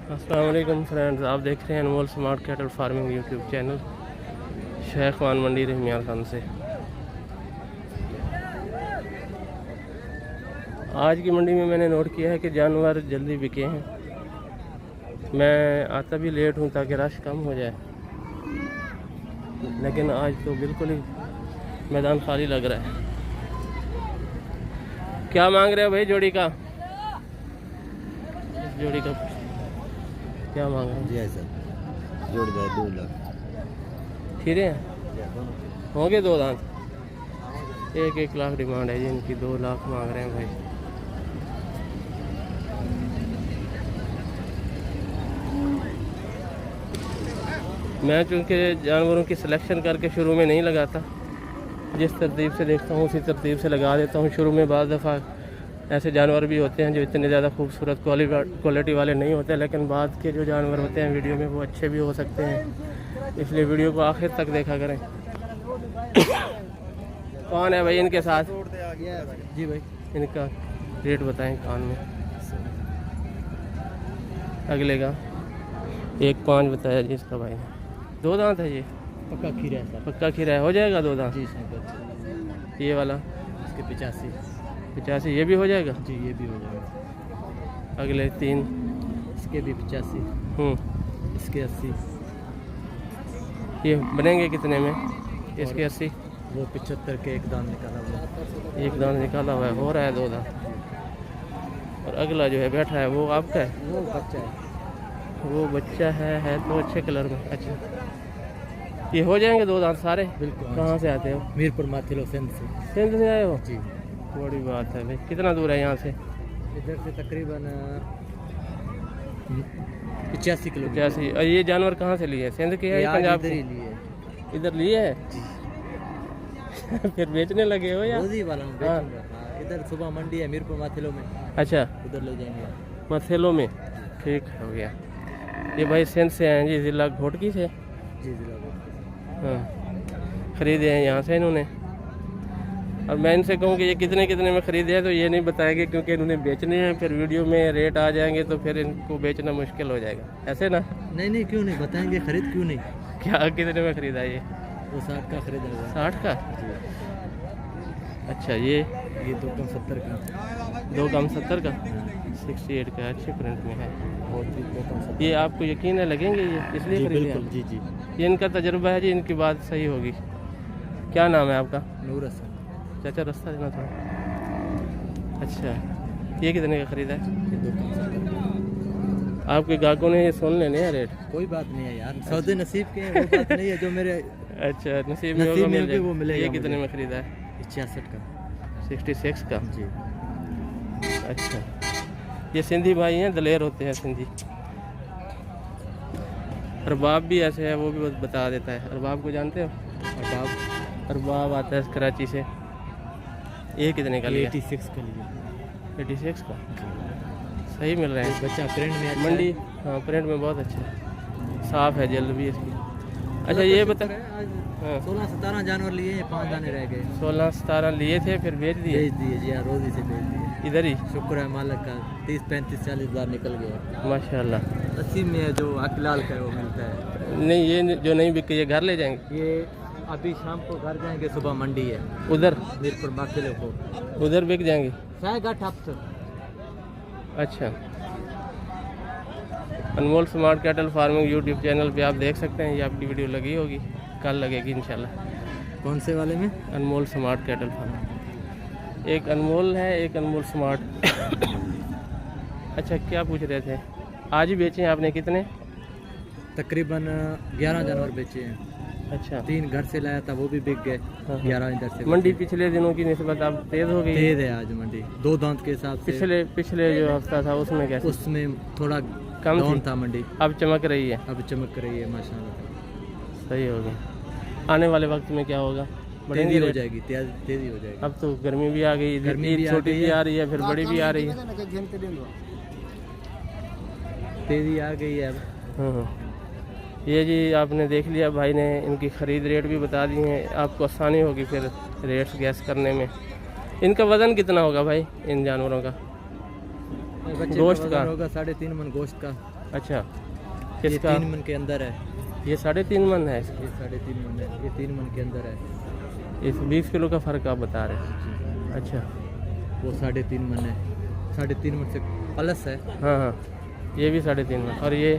अस्सलाम वालेकुम फ्रेंड्स, आप देख रहे हैं Anmol smart cattle farming YouTube channel Sheikh Khan Mandi Rahimyar Khan से। आज की मंडी में मैंने नोट किया है कि जानवर जल्दी बिके हैं। मैं आता भी लेट हूँ ताकि रश कम हो जाए, लेकिन आज तो बिल्कुल ही मैदान खाली लग रहा है। क्या मांग रहे हो भाई जोड़ी का? इस जोड़ी का क्या मांग रहे हैं? जी सर, जोड़ दे 2 लाख। खीरे हैं होंगे 2 दांत, 1-1 लाख डिमांड है जी इनकी। 2 लाख मांग रहे हैं भाई। मैं चूँकि जानवरों की सिलेक्शन करके शुरू में नहीं लगाता, जिस तरतीब से देखता हूँ उसी तरतीब से लगा देता हूँ। शुरू में बाज़ दफ़ा ऐसे जानवर भी होते हैं जो इतने ज़्यादा खूबसूरत क्वालिटी वाले नहीं होते, लेकिन बाद के जो जानवर होते हैं वीडियो में वो अच्छे भी हो सकते हैं, इसलिए वीडियो को आखिर तक देखा करें। कौन है भाई इनके साथ? जी भाई, इनका रेट बताएं कान में। अगले का 1.5 बताया जी इसका भाई। 2 दांत है ये? पक्का खीरा है सर। पक्का खीरा है, हो जाएगा 2 दांत? जी सर। ये वाला इसके 85। ये भी हो जाएगा जी, ये भी हो जाएगा। अगले 3? इसके भी 85। इसके 80। ये बनेंगे कितने में इसके? 80। वो 75 के 1 दांत निकाला हुआ। 1 दांत निकाला हुआ है, हो रहा है 2 दांत। और अगला जो है बैठा है वो आपका है? वो बच्चा है। वो बच्चा है तो अच्छे कलर में। अच्छा, ये हो जाएंगे 2 दांत सारे? बिल्कुल। कहाँ से आते हो? मीरपुर माथिलो सिंध से। सिंध से आए हो? जी। बड़ी बात है भाई। कितना दूर है यहाँ से? इधर से तकरीबन 85 किलो। 85। और ये जानवर कहाँ से लिए? सिंध के है या पंजाब इधर के? ही लिए। इधर लिए है? फिर बेचने लगे हो या? रोजी वाला में बेचूंगा। हाँ, इधर सुबह मंडी है मीरपुर माथिलो में। अच्छा, उधर ले जाएंगे। मथेलो में। ठीक हो गया। ये भाई सिंध से हैं जी, ज़िला घोटकी से। जी जिला। हाँ, ख़रीदे हैं यहाँ से इन्होंने। और मैं इनसे कहूँ कि ये कितने में ख़रीदे हैं तो ये नहीं बताएंगे, क्योंकि इन्होंने बेचने हैं। फिर वीडियो में रेट आ जाएंगे तो फिर इनको बेचना मुश्किल हो जाएगा, ऐसे ना? नहीं क्यों नहीं बताएंगे, खरीद क्यों नहीं। क्या कितने में ख़रीदा ये? वो 60 का खरीदा हुआ। 60 का? अच्छा, ये 2 कम 70 का। 2 कम 70 का? 68 का, अच्छे प्रिंट में है। और 2 कम 70। ये आपको यकीन है लगेंगे ये, इसलिए खरीदे बिल्कुल। हैं? जी। ये इनका तजुर्बा है जी, इनकी बात सही होगी। क्या नाम है आपका? नूर हसन। चाचा रास्ता देना थोड़ा। अच्छा, ये कितने का ख़रीदा है? ये 2 कम 70 का। आपके ग्राहकों ने ये सुन लेने हैं रेट? कोई बात नहीं है यार, सौदे नसीब के हैं, वो बात नहीं है जो मेरे अच्छा, नसीब में होगा, नसीब में मिल होगा, जाएगा। वो मिलेगा ये मुझे। कितने में ख़रीदा है? 66 का। 66 का? जी। अच्छा, ये सिंधी भाई हैं, दलेर होते हैं सिंधी। अरबाब भी ऐसे है, वो भी बता देता है। अरबाब को जानते हो? अरबाब आता है कराची से। ये कितने का लिया? 86 का लिया। 86 का? सही मिल रहा है। बच्चा प्रिंट में अच्छा मंडी, है। हाँ प्रिंट में बहुत अच्छा है, साफ़ है, जल्द भी इसकी। अच्छा, ये बता। हाँ, 16-17 जानवर लिए हैं, 5 दाने रह गए। 16-17 लिए थे, फिर बेच दिए? भेज दिए जी हाँ, रोजी से भेज दिए। इधर ही? शुक्र है मालिक का, 30-35-40 हज़ार निकल गए। माशाल्लाह। 80 में है जो अकलाल का है वो मिलता है। नहीं, ये जो नहीं बिके ये घर ले जाएंगे? ये अभी शाम को घर जाएंगे, सुबह मंडी है उधर? मीरपुर माथिलो को। उधर बिक जाएंगे? शायद 8 हफ्ते। अच्छा, Anmol smart cattle farming YouTube channel पे आप देख सकते हैं। ये आपकी वीडियो लगी होगी, कल लगेगी इंशाल्लाह। कौन से वाले में? अनमोल स्मार्ट कैटल फार्मिंग। एक अनमोल है, एक अनमोल स्मार्ट। अच्छा, क्या पूछ रहे थे? आज ही बेचे हैं आपने? कितने? तकरीबन 11 जानवर बेचे हैं। अच्छा, 3 घर से लाया था, वो भी बिक गए। हाँ। 11 इधर से मंडी पिछले दिनों की निस्बत अब तेज़ हो गई? तेज है आज मंडी, 2 दांत के हिसाब से। पिछले जो हफ्ता था उसमें कैसे? उसमें थोड़ा कम डाउन थी? था मंडी। अब चमक रही है? अब चमक रही है माशाल्लाह। सही हो गया। आने वाले वक्त में क्या होगा? तेजी हो जाएगी, तेजी हो जाएगी। अब तो गर्मी भी आ गई, गर्मी ईद भी आ छोटी गई भी है। आ रही है, फिर बड़ी भी आ रही है। तेजी आ गई है अब। हाँ, ये जी आपने देख लिया, भाई ने इनकी ख़रीद रेट भी बता दी हैं, आपको आसानी होगी फिर रेट्स गैस करने में। इनका वज़न कितना होगा भाई इन जानवरों का? बच्चे गोश्त का का? वज़न होगा 3.5 मन गोश्त का। अच्छा, ये किसका? 3 मन के अंदर है। ये 3.5 मन है इसका? ये 3.5 मन है, ये 3 मन के अंदर है। इस 20 किलो का फ़र्क आप बता रहे हैं? अच्छा, वो 3.5 मन है, 3.5 मन से प्लस है। हाँ हाँ, ये भी 3.5 मन, और ये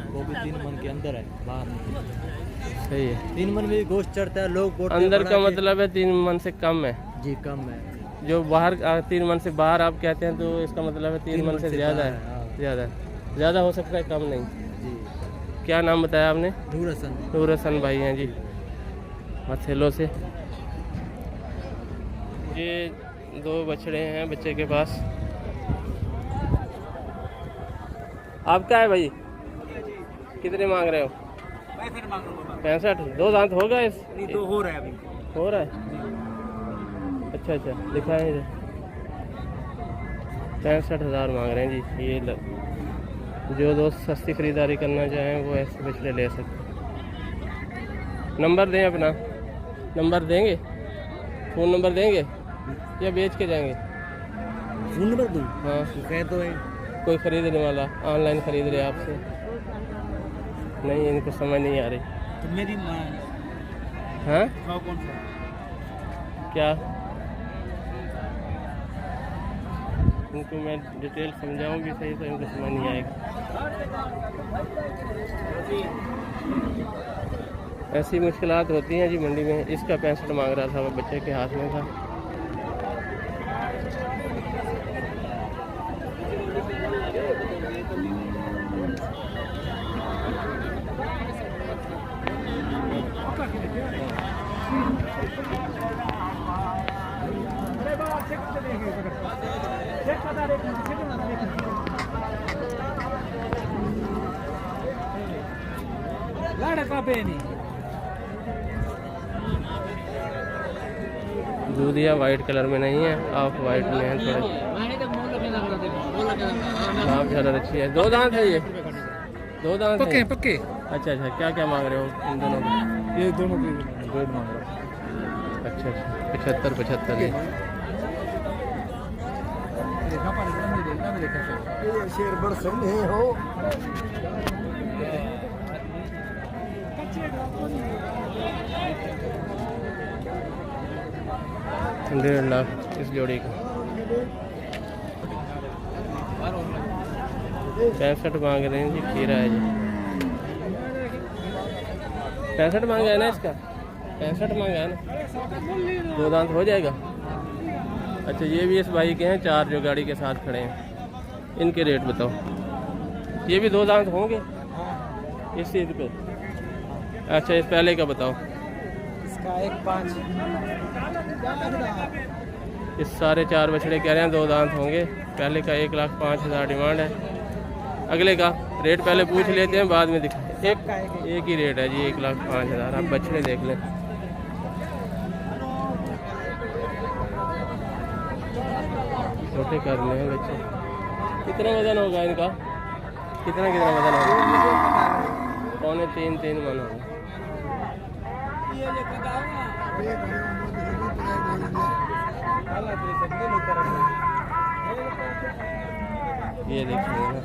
वो भी 3 मन के अंदर है, बाहर नहीं। सही है। 3 मन में भी गोश्त चढ़ता है, लोग बोलते हैं अंदर बड़ा का के- मतलब है 3 मन से कम है। जी कम है। जो बाहर 3 मन से बाहर आप कहते हैं तो इसका मतलब है 3 मन से ज़्यादा बाहर है। हाँ। ज़्यादा हो सकता है, कम नहीं। जी। क्या नाम बताया आपने? नूर हसन। नूर हसन भाई हैं जी, मथेलो से। ये 2 बछड़े हैं बच्चे के पास। आपका है भाई? कितने मांग रहे हो? 65। 2 दांत होगा इस? तो हो रहा है अभी। हो रहा है? अच्छा अच्छा, दिखाएं इधर। 65,000 मांग रहे हैं जी। ये जो दोस्त सस्ती खरीदारी करना चाहें वो ऐसे बछड़े ले सकते हैं। नंबर दें अपना, नंबर देंगे? फ़ोन नंबर देंगे या बेच के जाएंगे? फोन नंबर दूँ? हाँ, कह तो है। कोई ख़रीदने वाला ऑनलाइन ख़रीद रहे आपसे? नहीं, इनको समझ नहीं आ रही। तो मेरी हाँ कौन सा? क्या? इनको मैं डिटेल समझाऊं भी सही तो इनको समझ नहीं आएगा। ऐसी मुश्किलात होती हैं जी मंडी में। इसका 65 मांग रहा था, वो बच्चे के हाथ में था। दूधिया वाइट कलर में नहीं है, ऑफ वाइट में है थोड़े। नाप ज़्यादा अच्छी है। 2 दांत है ये? 2 दांत पक्के है? पक्के। अच्छा अच्छा, क्या क्या मांग रहे हो इन दोनों को? ये दोनों की रेट मांग रहा है। अच्छा अच्छा, 75 है। शेर बड़ सही है हो। 1.5 लाख इस जोड़ी का। 65 मांग रहे हैं जी। खीरा है जी। 65 मांगा है ना इसका? 65 मांगा है ना? 2 दांत हो जाएगा? अच्छा, ये भी इस भाई के हैं 4 जो गाड़ी के साथ खड़े हैं। इनके रेट बताओ। ये भी 2 दांत होंगे इस चीज़ पे? अच्छा, इस पहले का बताओ। इसका 1.5। इस सारे 4 बछड़े कह रहे हैं 2 दांत होंगे। पहले का 1,05,000 डिमांड है। अगले का रेट पहले पूछ लेते हैं, बाद में दिखा। एक ही रेट है जी, 1,05,000। आप बछड़े देख लें। छोटे कर रहे हैं बच्चे। कितना वजन होगा इनका? कितना वजन होगा? 2.5-3 मन होगा। ये देखिए ना,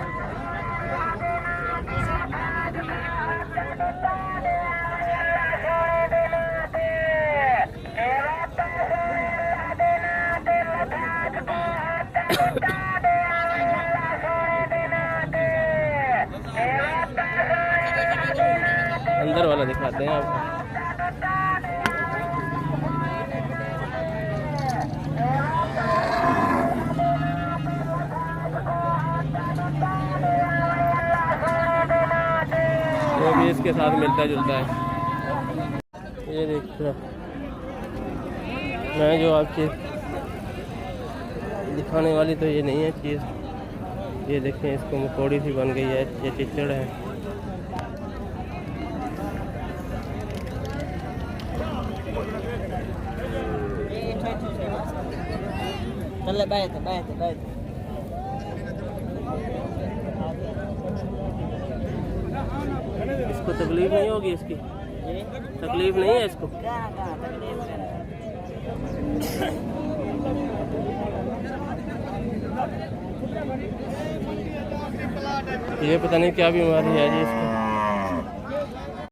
अंदर वाला दिखाते हैं आपको। वो भी इसके साथ मिलता जुलता है। ये देखिए, मैं जो आपकी दिखाने वाली तो ये नहीं है चीज़। ये देखें, इसको मकोड़ी सी बन गई है। ये चिचड़ है। चल बैठ बैठ बैठ। इसको तकलीफ नहीं होगी? इसकी तकलीफ नहीं है इसको? ये पता नहीं क्या बीमारी है जी इसको।